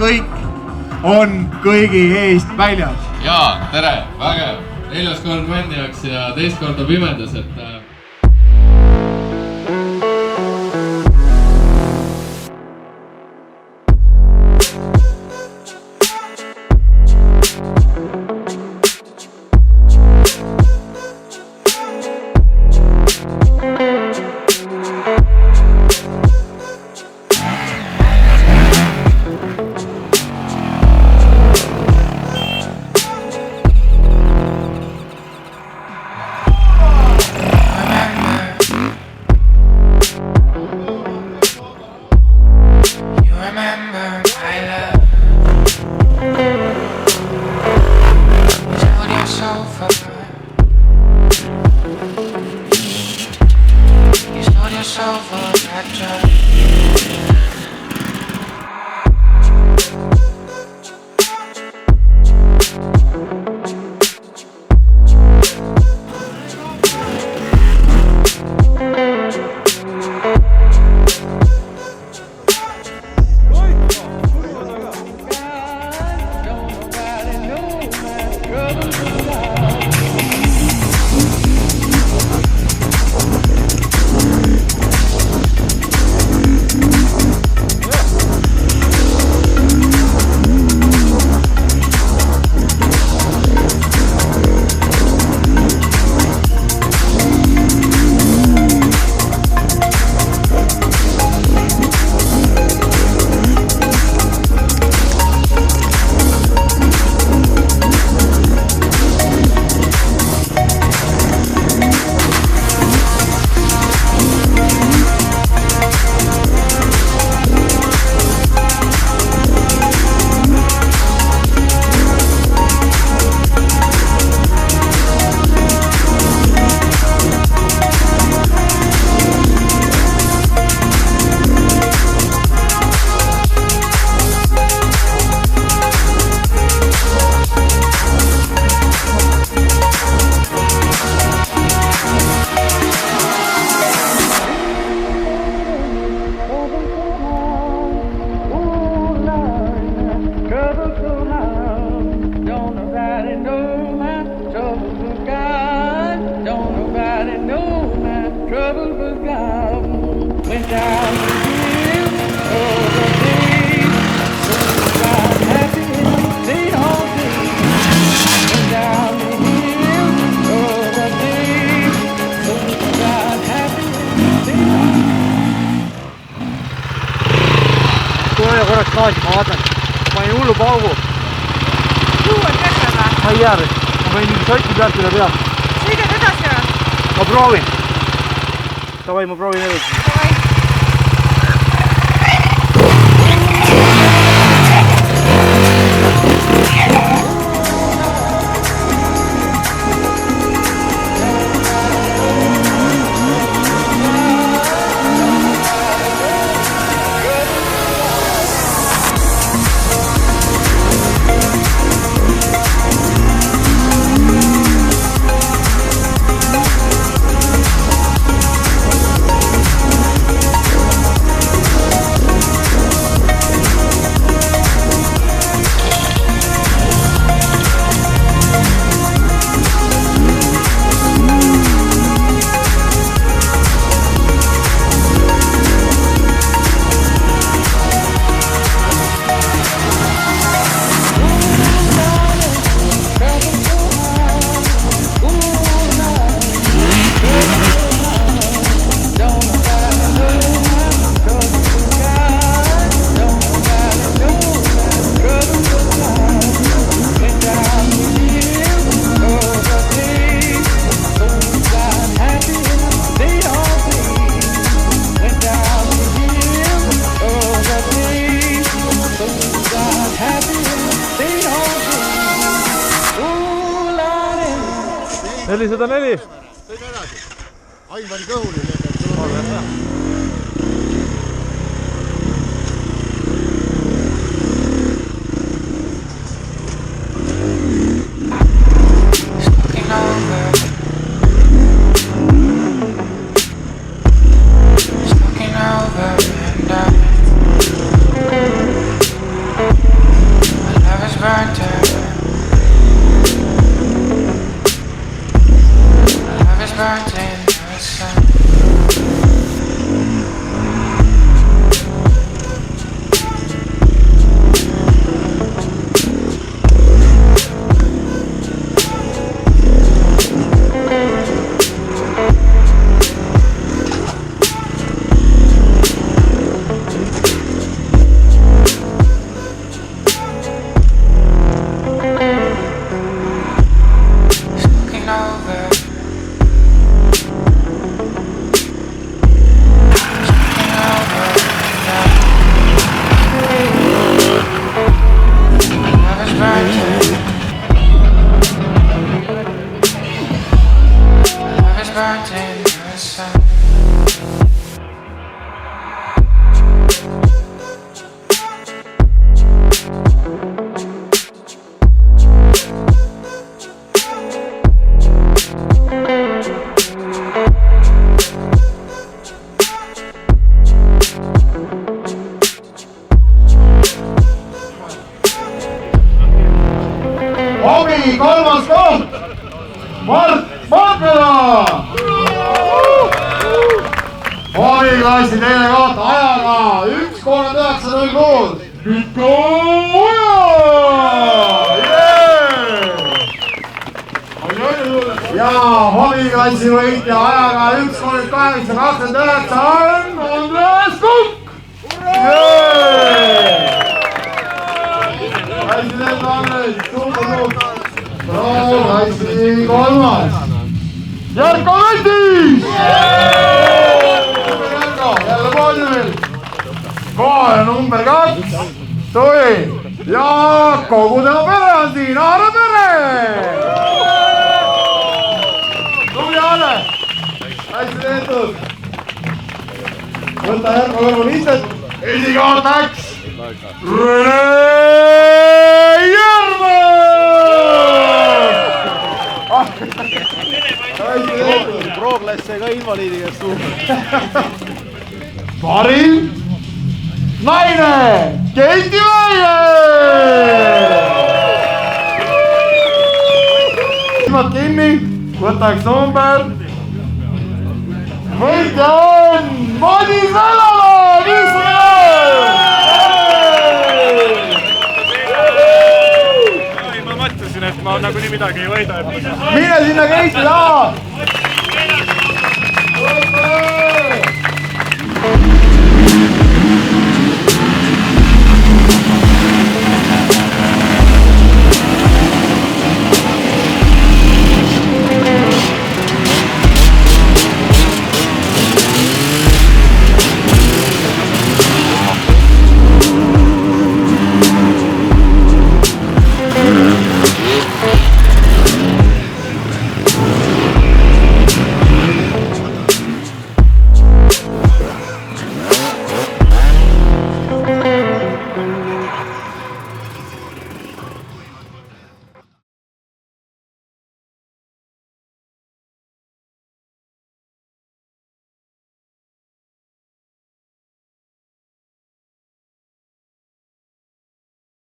kõik on kõigi eest väljas. Jaa, tere, vägev. 4. kord Maniaks ja teist korda Pimedas, korraks gaasi, ma vaatan, panin hullu paugu. Kuu on kesel või? Ma ei jää, ma panin mingi soti pealt üle peal. Sõidad edasi või? Ma proovin. Davai, ma proovin edasi. Davai. Nelisada neli. Sõida edasi. Ain pani kõhuli. Looking over and Homi 3. koht. Mart Markela. Homi klassi 2. koht ajaga 1:39:06. Mikko Oja. Ja Homi klassi võitja ajaga 1:38:29 on Andres Kukk. Hästi tehtud, Andres, suur-suur. Pro-klassi 3. Jarko Võttis! Jälle poodiumil. Kohale number 2. Tuli. Ja kogu tema pere on siin. Aare pere! Tuli Aare. Hästi tehtud. Võta Jarko kõrval istet. Esikaart läks. Rene Järve! Pro-klass sai ka invaliidi käest suuga. Parim naine Keiti Meier! silmad kinni, võtaks number. võitja on Madis Velala, 500! Ma mõtlesin, et ma nagunii midagi ei võida. Mine sinna Keiti taha!